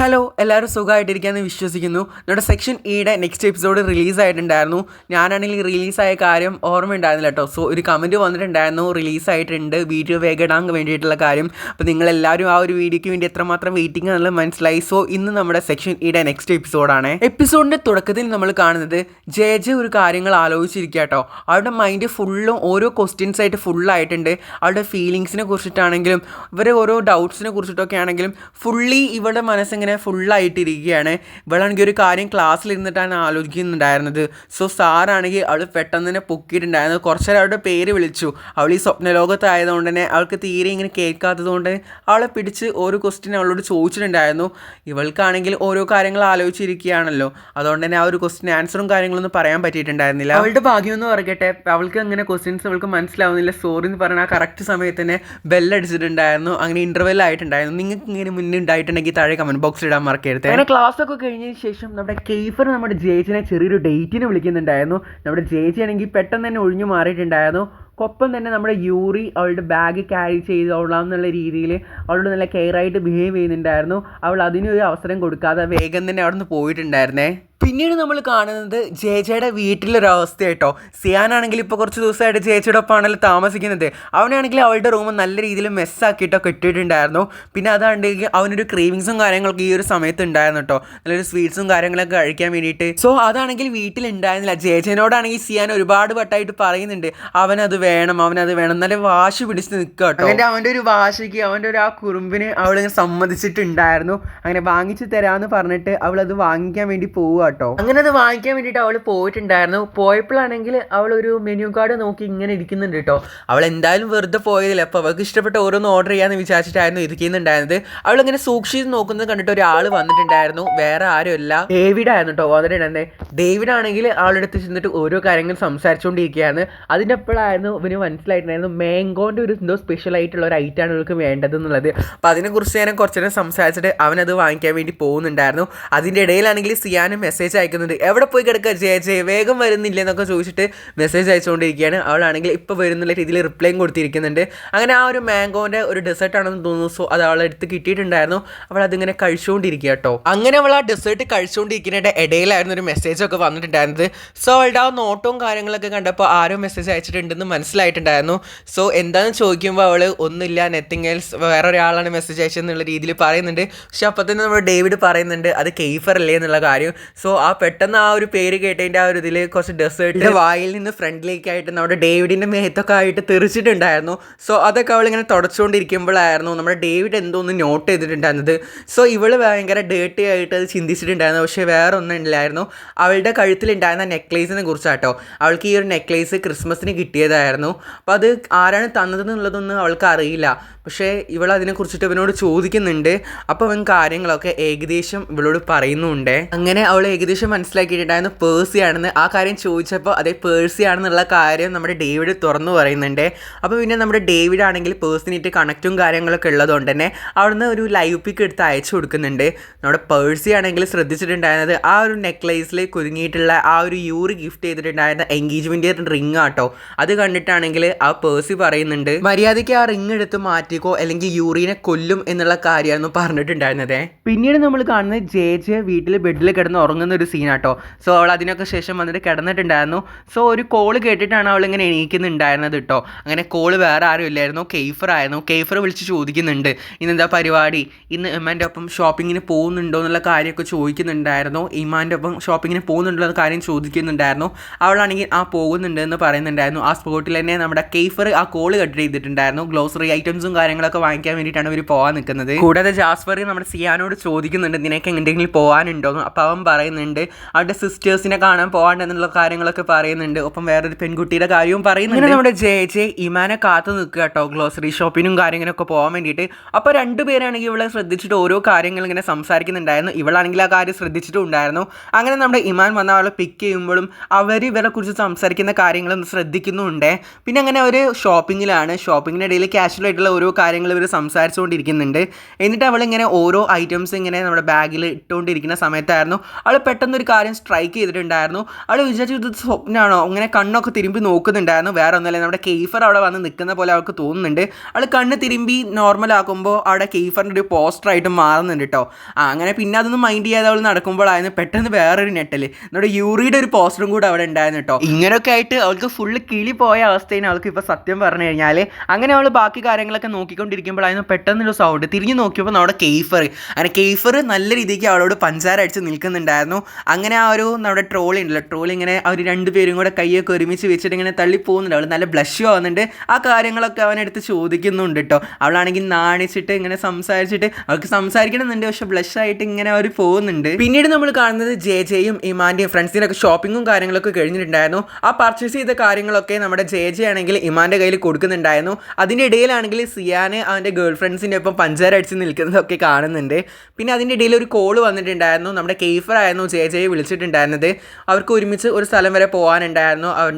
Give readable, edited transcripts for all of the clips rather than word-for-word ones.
Hello, എല്ലാവരും സുഖമായിട്ടിരിക്കുകയെന്ന് വിശ്വസിക്കുന്നു. നമ്മുടെ സെക്ഷൻ ഇയുടെ നെക്സ്റ്റ് എപ്പിസോഡ് റിലീസായിട്ടുണ്ടായിരുന്നു. ഞാനാണെങ്കിൽ റിലീസായ കാര്യം ഓർമ്മയുണ്ടായിരുന്നില്ല കേട്ടോ. സോ ഒരു കമൻറ്റ് വന്നിട്ടുണ്ടായിരുന്നു, റിലീസായിട്ടുണ്ട്, വീഡിയോ വേഗം ഇടാൻ വേണ്ടിയിട്ടുള്ള കാര്യം. അപ്പോൾ നിങ്ങളെല്ലാവരും ആ ഒരു വീഡിയോയ്ക്ക് വേണ്ടി എത്രമാത്രം വെയിറ്റിംഗ് എന്നുള്ളത് മനസ്സിലായി. സോ ഇന്ന് നമ്മുടെ സെക്ഷൻ ഇയുടെ നെക്സ്റ്റ് എപ്പിസോഡാണ്. എപ്പിസോഡിൻ്റെ തുടക്കത്തിൽ നമ്മൾ കാണുന്നത് ജെ ഒരു കാര്യങ്ങൾ ആലോചിച്ചിരിക്കുക കേട്ടോ. അവരുടെ മൈൻഡ് ഫുള്ളും ഓരോ ക്വസ്റ്റ്യൻസ് ആയിട്ട് ഫുള്ളായിട്ടുണ്ട്. അവരുടെ ഫീലിങ്സിനെ കുറിച്ചിട്ടാണെങ്കിലും ഇവരെ ഓരോ ഡൗട്ട്സിനെ കുറിച്ചിട്ടൊക്കെ ആണെങ്കിലും ഫുള്ളി ഇവരുടെ മനസ്സിങ്ങനെ ഫുള്ളായിട്ടിരിക്കുകയാണ്. ഇവളാണെങ്കിൽ ഒരു കാര്യം ക്ലാസ്സിലിരുന്നിട്ടാണ് ആലോചിക്കുന്നുണ്ടായിരുന്നത്. സോ സാറാണെങ്കിൽ അവൾ പെട്ടെന്ന് തന്നെ പൊക്കിയിട്ടുണ്ടായിരുന്നു. കുറച്ചേരം അവളുടെ പേര് വിളിച്ചു. അവൾ ഈ സ്വപ്നലോകത്തായതുകൊണ്ട് തന്നെ അവൾക്ക് തീരെ ഇങ്ങനെ കേൾക്കാത്തത് കൊണ്ട് അവളെ പിടിച്ച് ഓരോ ക്വസ്റ്റ്യൻ അവളോട് ചോദിച്ചിട്ടുണ്ടായിരുന്നു. ഇവൾക്കാണെങ്കിൽ ഓരോ കാര്യങ്ങൾ ആലോചിച്ചിരിക്കുകയാണല്ലോ, അതുകൊണ്ട് തന്നെ ആ ഒരു ക്വസ്റ്റ്യൻ ആൻസറും കാര്യങ്ങളൊന്നും പറയാൻ പറ്റിയിട്ടുണ്ടായിരുന്നില്ല. അവളുടെ ഭാഗ്യം എന്ന് പറയട്ടെ, അവൾക്ക് അങ്ങനെ ക്വസ്റ്റ്യൻസ് അവൾക്ക് മനസ്സിലാവുന്നില്ല. സോറി എന്ന് പറഞ്ഞാൽ ആ കറക്റ്റ് സമയത്ത് തന്നെ ബെല്ലടിച്ചിട്ടുണ്ടായിരുന്നു. അങ്ങനെ ഇൻ്റർവെൽ ആയിട്ടുണ്ടായിരുന്നു. നിങ്ങൾക്ക് ഇങ്ങനെ മുന്നേ ഉണ്ടായിട്ടുണ്ടെങ്കിൽ താഴെ കമൻറ്റ് ബോക്സിൽ ഇടാൻ മറക്കരുത്. അങ്ങനെ ക്ലാസ് ഒക്കെ കഴിഞ്ഞതിന് ശേഷം നമ്മുടെ കെയ്ഫർ നമ്മുടെ ജേജിനെ ചെറിയൊരു ഡേറ്റിന് വിളിക്കുന്നുണ്ടായിരുന്നു. നമ്മുടെ ജേജി ആണെങ്കിൽ പെട്ടെന്ന് തന്നെ ഒഴിഞ്ഞു മാറിയിട്ടുണ്ടായിരുന്നു. ഒപ്പം തന്നെ നമ്മുടെ യൂറി അവളുടെ ബാഗ് ക്യാരി ചെയ്തോളാം എന്നുള്ള രീതിയിൽ അവളോട് നല്ല കെയറായിട്ട് ബിഹേവ് ചെയ്യുന്നുണ്ടായിരുന്നു. അവൾ അതിനൊരു അവസരം കൊടുക്കാതെ വേഗം തന്നെ അവിടെ നിന്ന് പോയിട്ടുണ്ടായിരുന്നേ. പിന്നീട് നമ്മൾ കാണുന്നത് ജേജയുടെ വീട്ടിലൊരവസ്ഥ കേട്ടോ. സിയാനാണെങ്കിൽ ഇപ്പോൾ കുറച്ച് ദിവസമായിട്ട് ജേജയുടെ ഒപ്പമാണല്ലോ താമസിക്കുന്നത്. അവനാണെങ്കിൽ അവളുടെ റൂം നല്ല രീതിയിൽ മെസ്സാക്കിയിട്ടൊക്കെ ഇട്ടിട്ടുണ്ടായിരുന്നു. പിന്നെ അതാണെങ്കിൽ അവനൊരു ക്രീവിങ്സും കാര്യങ്ങളൊക്കെ ഈ ഒരു സമയത്ത് ഉണ്ടായിരുന്നു കേട്ടോ, നല്ലൊരു സ്വീറ്റ്സും കാര്യങ്ങളൊക്കെ കഴിക്കാൻ വേണ്ടിയിട്ട്. സോ അതാണെങ്കിൽ വീട്ടിലുണ്ടായിരുന്നില്ല. ജേജനോടാണെങ്കിൽ സിയാൻ ഒരുപാട് വട്ടമായിട്ട് പറയുന്നുണ്ട് അവനത് വേണം നല്ല വാശി പിടിച്ച് നിൽക്കുക കേട്ടോ. അങ്ങനെ അവൻ്റെ ഒരു വാശിക്ക് അവൻ്റെ ഒരു ആ കുറുമ്പിന് അവളിങ്ങനെ സമ്മതിച്ചിട്ടുണ്ടായിരുന്നു. അങ്ങനെ വാങ്ങിച്ചു തരാമെന്ന് പറഞ്ഞിട്ട് അവളത് വാങ്ങിക്കാൻ വേണ്ടി പോവുക കേട്ടോ. അങ്ങനെ അത് വാങ്ങിക്കാൻ വേണ്ടിയിട്ട് അവൾ പോയിട്ടുണ്ടായിരുന്നു. പോയപ്പോഴാണെങ്കിൽ അവൾ ഒരു മെനു കാർഡ് നോക്കി ഇങ്ങനെ ഇരിക്കുന്നുണ്ട് കേട്ടോ. അവൾ എന്തായാലും വെറുതെ പോയതില്ല, അപ്പോൾ അവൾക്ക് ഇഷ്ടപ്പെട്ട ഓരോന്ന് ഓർഡർ ചെയ്യാമെന്ന് വിചാരിച്ചിട്ടായിരുന്നു ഇരിക്കുന്നുണ്ടായിരുന്നത്. അവളിങ്ങനെ സൂക്ഷിച്ച് നോക്കുന്നത് കണ്ടിട്ട് ഒരാൾ വന്നിട്ടുണ്ടായിരുന്നു. വേറെ ആരുമല്ല, ഡേവിഡ് ആയിരുന്നു കേട്ടോ വന്നിട്ടുണ്ടായിരുന്നത്. ഡേവിഡ് ആണെങ്കിൽ അവളുടെ അടുത്ത് ചെന്നിട്ട് ഓരോ കാര്യങ്ങൾ സംസാരിച്ചുകൊണ്ടിരിക്കുകയാണ്. അതിൻ്റെ അപ്പോഴായിരുന്നു ഇവന് മനസ്സിലായിട്ടുണ്ടായിരുന്നു മാംഗോൻ്റെ ഒരു എന്തോ സ്പെഷ്യൽ ആയിട്ടുള്ള ഒരു ഐറ്റമാണ് ഇവർക്ക് വേണ്ടത് എന്നുള്ളത്. അപ്പോൾ അതിനെക്കുറിച്ച് ഞാൻ കുറച്ചു നേരം സംസാരിച്ചിട്ട് അവനത് വാങ്ങിക്കാൻ വേണ്ടി പോകുന്നുണ്ടായിരുന്നു. അതിൻ്റെ ഇടയിലാണെങ്കിൽ സിയാനും മെസ്സേജ് അയക്കുന്നുണ്ട്. എവിടെ പോയി കിടക്കുക ജെ വേഗം വരുന്നില്ല എന്നൊക്കെ ചോദിച്ചിട്ട് മെസ്സേജ് അയച്ചുകൊണ്ടിരിക്കുകയാണ്. അവളാണെങ്കിൽ ഇപ്പോൾ വരുന്നുള്ള രീതിയിൽ റിപ്ലൈയും കൊടുത്തിരിക്കുന്നുണ്ട്. അങ്ങനെ ആ ഒരു മാംഗോൻ്റെ ഒരു ഡെസേർട്ട് ആണെന്ന് തോന്നുന്നു. സോ അത് അവളെ അടുത്ത് കിട്ടിയിട്ടുണ്ടായിരുന്നു. അവൾ അതിങ്ങനെ കഴിച്ചുകൊണ്ടിരിക്കുക കേട്ടോ. അങ്ങനെ അവൾ ആ ഡെസേർട്ട് കഴിച്ചുകൊണ്ടിരിക്കുന്നതിൻ്റെ ഇടയിലായിരുന്നു ഒരു മെസ്സേജൊക്കെ വന്നിട്ടുണ്ടായിരുന്നത്. സോ അവളുടെ ആ നോട്ടവും കാര്യങ്ങളൊക്കെ കണ്ടപ്പോൾ ആരോ മെസ്സേജ് അയച്ചിട്ടുണ്ടെന്ന് മനസ്സിലായിട്ടുണ്ടായിരുന്നു. സോ എന്താണെന്ന് ചോദിക്കുമ്പോൾ അവൾ ഒന്നുമില്ല, നത്തിങ് എൽസ്, വേറെ ഒരാളാണ് മെസ്സേജ് അയച്ചതെന്നുള്ള രീതിയിൽ പറയുന്നുണ്ട്. പക്ഷെ അപ്പോൾ തന്നെ നമ്മുടെ ഡേവിഡ് പറയുന്നുണ്ട് അത് കെയ്ഫർ അല്ലേ എന്നുള്ള കാര്യം. സോ ആ പെട്ടെന്ന് ആ ഒരു പേര് കേട്ടതിൻ്റെ ആ ഒരു ഇതിൽ കുറച്ച് ഡെസേർട്ടിൻ്റെ വായിൽ നിന്ന് ഫ്രണ്ടിലേക്കായിട്ട് നമ്മുടെ ഡേവിഡിൻ്റെ മേത്തൊക്കെ ആയിട്ട് തെറിച്ചിട്ടുണ്ടായിരുന്നു. സോ അതൊക്കെ അവളിങ്ങനെ തുടച്ചുകൊണ്ടിരിക്കുമ്പോഴായിരുന്നു നമ്മുടെ ഡേവിഡ് എന്തോന്ന് നോട്ട് ചെയ്തിട്ടുണ്ടായിരുന്നത്. സോ ഇവൾ ഭയങ്കര ഡേർട്ടി ആയിട്ട് അത് ചിന്തിച്ചിട്ടുണ്ടായിരുന്നു. പക്ഷേ വേറെ ഒന്നും ഇല്ലായിരുന്നു. അവളുടെ കഴുത്തിലുണ്ടായിരുന്ന നെക്ലേസിനെ കുറിച്ചാട്ടോ. അവൾക്ക് ഈ ഒരു നെക്ലേസ് ക്രിസ്മസിന് കിട്ടിയതായിരുന്നു. അപ്പോൾ അത് ആരാണ് തന്നതെന്നുള്ളതൊന്നും അവൾക്ക് അറിയില്ല. പക്ഷേ ഇവൾ അതിനെക്കുറിച്ചിട്ട് ഇവനോട് ചോദിക്കുന്നുണ്ട്. അപ്പോൾ അവൻ കാര്യങ്ങളൊക്കെ ഏകദേശം ഇവളോട് പറയുന്നുണ്ട്. അങ്ങനെ അവൾ ഏകദേശം മനസ്സിലാക്കിയിട്ടുണ്ടായിരുന്നു പേഴ്സിയാണെന്ന്. ആ കാര്യം ചോദിച്ചപ്പോൾ അതേ പേഴ്സിയാണെന്നുള്ള കാര്യം നമ്മുടെ ഡേവിഡ് തുറന്നു പറയുന്നുണ്ട്. അപ്പോൾ പിന്നെ നമ്മുടെ ഡേവിഡ് ആണെങ്കിൽ പേഴ്സിനായിട്ട് കണക്റ്റും കാര്യങ്ങളൊക്കെ ഉള്ളതുകൊണ്ട് തന്നെ അവിടുന്ന് ഒരു ലൈവ് പിക്ക് എടുത്ത് അയച്ചു കൊടുക്കുന്നുണ്ട്. നമ്മുടെ പേഴ്സി ആണെങ്കിൽ ശ്രദ്ധിച്ചിട്ടുണ്ടായിരുന്നത് ആ ഒരു നെക്ലേസിൽ കുരുങ്ങിയിട്ടുള്ള ആ ഒരു യൂറി ഗിഫ്റ്റ് ചെയ്തിട്ടുണ്ടായിരുന്ന എൻഗേജ്മെൻറ്റ് റിങ് ആട്ടോ. അത് കണ്ടിട്ടാണെങ്കിൽ ആ പേഴ്സി പറയുന്നുണ്ട് മര്യാദയ്ക്ക് ആ റിങ് എടുത്ത് മാറ്റിക്കോ അല്ലെങ്കിൽ യൂറിനെ കൊല്ലും എന്നുള്ള കാര്യമായിരുന്നു പറഞ്ഞിട്ടുണ്ടായിരുന്നത്. പിന്നീട് നമ്മൾ കാണുന്നത് ജെ വീട്ടിൽ ബെഡിൽ കിടന്ന് ഉറങ്ങുന്ന ഒരു സീനാട്ടോ. സോ അവൾ അതിനൊക്കെ ശേഷം വന്നിട്ട് കിടന്നിട്ടുണ്ടായിരുന്നു. സോ ഒരു കോള് കേട്ടിട്ടാണ് അവൾ ഇങ്ങനെ എണീക്കുന്നുണ്ടായിരുന്നത് കേട്ടോ. അങ്ങനെ കോള് വേറെ ആരും ഇല്ലായിരുന്നു, കെയ്ഫർ ആയിരുന്നു. കെയ്ഫർ വിളിച്ച് ചോദിക്കുന്നുണ്ട് ഇന്നെന്താ പരിപാടി, ഇന്ന് ഇമ്മാൻ്റെ ഒപ്പം ഷോപ്പിങ്ങിന് പോകുന്നുണ്ടോ എന്നുള്ള കാര്യമൊക്കെ ചോദിക്കുന്നുണ്ടായിരുന്നു. ഇമ്മാൻ്റെ ഒപ്പം ഷോപ്പിങ്ങിന് പോകുന്നുണ്ടോ എന്ന കാര്യം ചോദിക്കുന്നുണ്ടായിരുന്നു. അവളാണെങ്കിൽ ആ പോകുന്നുണ്ട് എന്ന് പറയുന്നുണ്ടായിരുന്നു. ആ സ്പോട്ടിൽ തന്നെ നമ്മുടെ കെയ്ഫർ ആ കോള് കട്ട് ചെയ്തിട്ടുണ്ടായിരുന്നു. ഗ്ലോസറി ഐറ്റംസും കാര്യങ്ങളൊക്കെ വാങ്ങിക്കാൻ വേണ്ടിയിട്ടാണ് ഇവർ പോകാൻ നിൽക്കുന്നത്. കൂടാതെ ജാസ്പർ നമ്മുടെ സിയാനോട് ചോദിക്കുന്നുണ്ട് നിനക്ക് എന്തെങ്കിലും പോകാനുണ്ടോ. അപ്പോൾ അവൻ പറയുന്നുണ്ട് അവരുടെ സിസ്റ്റേഴ്സിനെ കാണാൻ പോകാണ്ടെന്നുള്ള കാര്യങ്ങളൊക്കെ പറയുന്നുണ്ട്. ഒപ്പം വേറൊരു പെൺകുട്ടിയുടെ കാര്യവും പറയുന്നുണ്ട്. നമ്മുടെ ജെ ഇമാനെ കാത്തു നിൽക്കുക കേട്ടോ ഗ്ലോസറി ഷോപ്പിനും കാര്യങ്ങളൊക്കെ പോകാൻ വേണ്ടിയിട്ട്. അപ്പോൾ രണ്ടുപേരാണെങ്കിൽ ഇവളെ ശ്രദ്ധിച്ചിട്ട് ഓരോ കാര്യങ്ങൾ ഇങ്ങനെ സംസാരിക്കുന്നുണ്ടായിരുന്നു. ഇവളാണെങ്കിൽ ആ കാര്യം ശ്രദ്ധിച്ചിട്ടും ഉണ്ടായിരുന്നു. അങ്ങനെ നമ്മുടെ ഇമാൻ വന്ന അവളെ പിക്ക് ചെയ്യുമ്പോഴും അവർ ഇവരെ കുറിച്ച് സംസാരിക്കുന്ന കാര്യങ്ങളൊന്നും ശ്രദ്ധിക്കുന്നുണ്ട്. പിന്നെ അങ്ങനെ അവർ ഷോപ്പിങ്ങിലാണ്. ഷോപ്പിങ്ങിനിടയിൽ കാഷ്വൽ ആയിട്ടുള്ള ഓരോ കാര്യങ്ങൾ ഇവർ സംസാരിച്ചുകൊണ്ടിരിക്കുന്നുണ്ട്. എന്നിട്ട് അവളിങ്ങനെ ഓരോ ഐറ്റംസ് ഇങ്ങനെ നമ്മുടെ ബാഗിൽ ഇട്ടുകൊണ്ടിരിക്കുന്ന സമയത്തായിരുന്നു അവൾ പെട്ടെന്നൊരു കാര്യം സ്ട്രൈക്ക് ചെയ്തിട്ടുണ്ടായിരുന്നു. അവൾ വിചാരിച്ചു ഇത് സ്വപ്നമാണോ, അങ്ങനെ കണ്ണൊക്കെ തിരുമ്പി നോക്കുന്നുണ്ടായിരുന്നു. വേറെ ഒന്നുമല്ല, നമ്മുടെ കെയ്ഫർ അവിടെ വന്ന് നിൽക്കുന്ന പോലെ അവൾക്ക് തോന്നുന്നുണ്ട്. അവൾ കണ്ണ് തിരുമ്പി നോർമലാക്കുമ്പോൾ അവിടെ കെയ്ഫറിൻ്റെ ഒരു പോസ്റ്ററായിട്ട് മാറുന്നുണ്ട് കേട്ടോ. അങ്ങനെ പിന്നെ അതൊന്നും മൈൻഡ് ചെയ്യാതെ അവൾ നടക്കുമ്പോഴായിരുന്നു പെട്ടെന്ന് വേറൊരു നെട്ടൽ നമ്മുടെ യൂറിയുടെ ഒരു പോസ്റ്ററും കൂടെ അവിടെ ഉണ്ടായിരുന്നു കേട്ടോ. ഇങ്ങനെയൊക്കെ ആയിട്ട് അവൾക്ക് ഫുള്ള് കിളി പോയ അവസ്ഥയിൽ അവൾക്ക് ഇപ്പോൾ സത്യം പറഞ്ഞു കഴിഞ്ഞാൽ. അങ്ങനെ അവൾ ബാക്കി കാര്യങ്ങളൊക്കെ നോക്കിക്കൊണ്ടിരിക്കുമ്പോഴായിരുന്നു പെട്ടെന്നൊരു സൗണ്ട്. തിരിഞ്ഞു നോക്കിയപ്പോൾ നമ്മുടെ കെയ്ഫർ, അങ്ങനെ കെയ്ഫർ നല്ല രീതിക്ക് അവളോട് പഞ്ചാര അടിച്ച് നിൽക്കുന്നുണ്ടായിരുന്നു. അങ്ങനെ ആ ഒരു നമ്മുടെ ട്രോളി ഉണ്ടല്ലോ, ട്രോളി ഇങ്ങനെ അവർ രണ്ടുപേരും കൂടെ കൈയൊക്കെ ഒരുമിച്ച് വെച്ചിട്ട് ഇങ്ങനെ തള്ളി പോകുന്നുണ്ട്. അവൾ നല്ല ബ്ലഷ് ആവുന്നുണ്ട്. ആ കാര്യങ്ങളൊക്കെ അവനെടുത്ത് ചോദിക്കുന്നുണ്ട് കേട്ടോ. അവളാണെങ്കിൽ നാണിച്ചിട്ട് ഇങ്ങനെ സംസാരിച്ചിട്ട് അവൾക്ക് സംസാരിക്കണമെന്നുണ്ട്, പക്ഷെ ബ്ലഷ് ആയിട്ട് ഇങ്ങനെ അവർ പോകുന്നുണ്ട്. പിന്നീട് നമ്മൾ കാണുന്നത് ജെയും ഇമാൻ്റെയും ഫ്രണ്ട്സിനൊക്കെ ഷോപ്പിങ്ങും കാര്യങ്ങളൊക്കെ കഴിഞ്ഞിട്ടുണ്ടായിരുന്നു. ആ പർച്ചേസ് ചെയ്ത കാര്യങ്ങളൊക്കെ നമ്മുടെ ജെ ആണെങ്കിൽ ഇമാൻ്റെ കയ്യിൽ കൊടുക്കുന്നുണ്ടായിരുന്നു. അതിൻ്റെ ഇടയിലാണെങ്കിൽ സിയാന് അവൻ്റെ ഗേൾ ഫ്രണ്ട്സിൻ്റെ ഒപ്പം പഞ്ചാര അടിച്ച് നിൽക്കുന്നതൊക്കെ കാണുന്നുണ്ട്. പിന്നെ അതിൻ്റെ ഇടയിൽ ഒരു കോള് വന്നിട്ടുണ്ടായിരുന്നു. നമ്മുടെ കെയ്ഫർ ആയിരുന്നു ജെയെ വിളിച്ചിട്ടുണ്ടായിരുന്നത്. അവർക്ക് ഒരുമിച്ച് ഒരു സ്ഥലം വരെ പോകാനുണ്ടായിരുന്നു.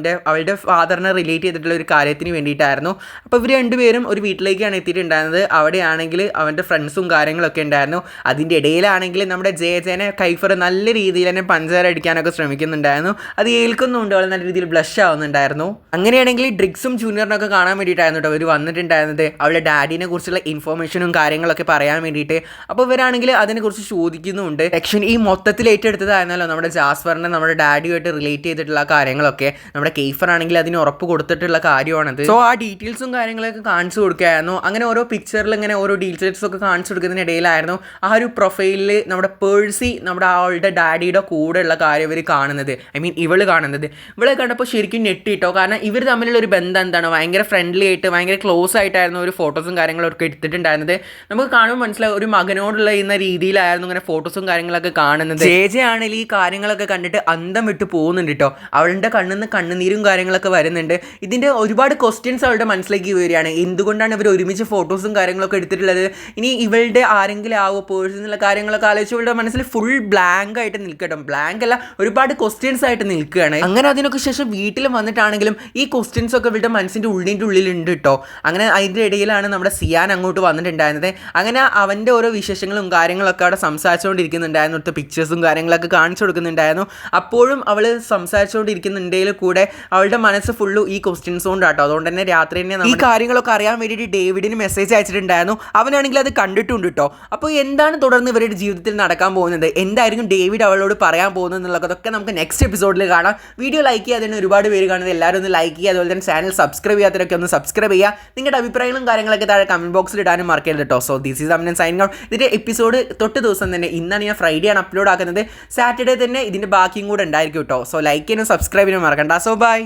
അവളുടെ ഫാദറിനെ റിലേറ്റ് ചെയ്തിട്ടുള്ള ഒരു കാര്യത്തിന് വേണ്ടിയിട്ടായിരുന്നു. അപ്പോൾ ഇവർ രണ്ടുപേരും ഒരു വീട്ടിലേക്കാണ് എത്തിയിട്ടുണ്ടായിരുന്നത്. അവിടെയാണെങ്കിൽ അവൻ്റെ ഫ്രണ്ട്സും കാര്യങ്ങളൊക്കെ ഉണ്ടായിരുന്നു. അതിൻ്റെ ഇടയിലാണെങ്കിൽ നമ്മുടെ ജെനെ കൈഫർ നല്ല രീതിയിൽ തന്നെ പഞ്ചാര അടിക്കാനൊക്കെ ശ്രമിക്കുന്നുണ്ടായിരുന്നു. അത് ഏൽക്കുന്നുണ്ട്. അവൾ നല്ല രീതിയിൽ ബ്ലഷ് ആവുന്നുണ്ടായിരുന്നു. അങ്ങനെയാണെങ്കിൽ ഡ്രിക്സും ജൂനിയറിനൊക്കെ കാണാൻ വേണ്ടിയിട്ടായിരുന്നു കേട്ടോ അവർ വന്നിട്ടുണ്ടായിരുന്നത്. അവളുടെ ഡാഡിനെ കുറിച്ചുള്ള ഇൻഫോർമേഷനും കാര്യങ്ങളൊക്കെ പറയാൻ വേണ്ടിയിട്ട്. അപ്പോൾ ഇവരാണെങ്കിൽ അതിനെക്കുറിച്ച് ചോദിക്കുന്നുണ്ട്. സെക്ഷൻ ഈ മൊത്തത്തിൽ ഏറ്റെടുത്തതായിരുന്നല്ലോ നമ്മുടെ ജാസ്പറിനെ നമ്മുടെ ഡാഡിയുമായിട്ട് റിലേറ്റ് ചെയ്തിട്ടുള്ള കാര്യങ്ങളൊക്കെ. നമ്മുടെ കെയ്ഫർ ആണെങ്കിൽ അതിന് ഉറപ്പ് കൊടുത്തിട്ടുള്ള കാര്യമാണത്. സോ ആ ഡീറ്റെയിൽസും കാര്യങ്ങളൊക്കെ കാണിച്ചു കൊടുക്കുകയായിരുന്നു. അങ്ങനെ ഓരോ പിക്ചറിൽ ഇങ്ങനെ ഓരോ ഡീറ്റെയിൽസ് ഒക്കെ കാണിച്ചു കൊടുക്കുന്നതിനിടയിലായിരുന്നു ആ ഒരു പ്രൊഫൈലിൽ നമ്മുടെ പേഴ്സി നമ്മുടെ അവളുടെ ഡാഡിയുടെ കൂടെയുള്ള കാര്യം ഇവർ കാണുന്നത്. ഐ മീൻ ഇവള് കാണുന്നത്. ഇവളെ കണ്ടപ്പോൾ ശരിക്കും ഞെട്ടിട്ടോ. കാരണം ഇവർ തമ്മിലുള്ള ഒരു ബന്ധം എന്താണ്, ഭയങ്കര ഫ്രണ്ട്ലി ആയിട്ട് ഭയങ്കര ക്ലോസ് ആയിട്ടായിരുന്നു ഒരു ഫോട്ടോസും കാര്യങ്ങളൊക്കെ എടുത്തിട്ടുണ്ടായിരുന്നത്. നമുക്ക് കാണുമ്പോൾ മനസ്സിലാവും ഒരു മകനോടുള്ള എന്ന രീതിയിലായിരുന്നു ഇങ്ങനെ ഫോട്ടോസും കാര്യങ്ങളൊക്കെ കാണുന്നത്. ജെ ആണെങ്കിൽ ഈ കാര്യങ്ങളൊക്കെ കണ്ടിട്ട് അന്തം വിട്ട് പോകുന്നുണ്ട് കേട്ടോ. അവളുടെ കണ്ണിൽ നിന്ന് കണ്ണുനീരും കാര്യങ്ങളൊക്കെ വരുന്നുണ്ട്. ഇതിൻ്റെ ഒരുപാട് ക്വസ്റ്റ്യൻസ് അവളുടെ മനസ്സിലേക്ക് വരികയാണ്. എന്തുകൊണ്ടാണ് ഇവർ ഒരുമിച്ച് ഫോട്ടോസും കാര്യങ്ങളൊക്കെ എടുത്തിട്ടുള്ളത്? ഇനി ഇവളുടെ ആരെങ്കിലും ആവോ പേഴ്സൺ എന്നുള്ള കാര്യങ്ങളൊക്കെ ആലോചിച്ച് ഇവളുടെ മനസ്സിൽ ഫുൾ ബ്ലാങ്ക് ആയിട്ട് നിൽക്കട്ടോ. ബ്ലാങ്ക് അല്ല, ഒരുപാട് ക്വസ്റ്റ്യൻസ് ആയിട്ട് നിൽക്കുകയാണ്. അങ്ങനെ അതിനൊക്കെ ശേഷം വീട്ടിൽ വന്നിട്ടാണെങ്കിലും ഈ ക്വസ്റ്റ്യൻസ് ഒക്കെ ഇവളുടെ മനസ്സിൻ്റെ ഉള്ളിലുണ്ട് കേട്ടോ. അങ്ങനെ അതിൻ്റെ ഇടയിലാണ് നമ്മുടെ സിയാൻ അങ്ങോട്ട് വന്നിട്ടുണ്ടായിരുന്നത്. അങ്ങനെ അവൻ്റെ ഓരോ വിശേഷങ്ങളും കാര്യങ്ങളൊക്കെ അവിടെ സംസാരിച്ചുകൊണ്ടിരിക്കുന്നുണ്ടായിരുന്നു. അടുത്ത പിക്ചേഴ്സും കാര്യങ്ങളൊക്കെ കാണിച്ചു കൊടുക്കുന്നുണ്ടായിരുന്നു. അപ്പോഴും അവൾ സംസാരിച്ചുകൊണ്ടിരിക്കുന്നുണ്ടെങ്കിൽ കൂടെ അവളുടെ മനസ്സ് ഫുള്ള് ഈ ക്വസ്റ്റ്യൻസ് കൊണ്ടാട്ടോ. അതുകൊണ്ട് തന്നെ രാത്രി തന്നെ ഈ കാര്യങ്ങളൊക്കെ അറിയാൻ വേണ്ടിയിട്ട് ഡേവിഡിന് മെസ്സേജ് അയച്ചിട്ടുണ്ടായിരുന്നു. അവനാണെങ്കിൽ അത് കണ്ടിട്ടുണ്ട് കേട്ടോ. അപ്പോൾ എന്താണ് തുടർന്ന് ഇവരുടെ ജീവിതത്തിൽ നടക്കാൻ പോകുന്നത്, എന്തായിരിക്കും ഡേവിഡ് അവളോട് പറയാൻ പോകുന്നത് എന്നുള്ളതൊക്കെ നമുക്ക് നെക്സ്റ്റ് എപ്പിസോഡിൽ കാണാം. വീഡിയോ ലൈക്ക് ചെയ്യാതെ തന്നെ ഒരുപാട് പേര് കാണുന്നത്, എല്ലാവരും ഒന്ന് ലൈക്ക് ചെയ്യുക. അതുപോലെ തന്നെ ചാനൽ സബ്സ്ക്രൈബ് ചെയ്യാത്തവരൊക്കെ ഒന്ന് സബ്സ്ക്രൈബ് ചെയ്യുക. നിങ്ങളുടെ അഭിപ്രായങ്ങളും കാര്യങ്ങളൊക്കെ താഴെ കമൻറ്റ് ബോക്സിൽ ഇടാനും മറക്കരുത് കേട്ടോ. So this is Aman signing out. ഇതിൻ്റെ എപ്പിസോഡ് തൊട്ട് ദിവസം തന്നെ, ഇന്നാണ് ഞാൻ ഫ്രൈഡേ ആണ് അപ്ലോഡ് ആക്കുന്നത്. സാറ്റർഡേ തന്നെ ഇതിൻ്റെ ബാക്കിയും കൂടെ ഉണ്ടായിരിക്കും കേട്ടോ. സോ ലൈക്ക് ചെയ്യാനും സബ്സ്ക്രൈബ് ചെയ്യാനും മറക്കണ്ട. So by.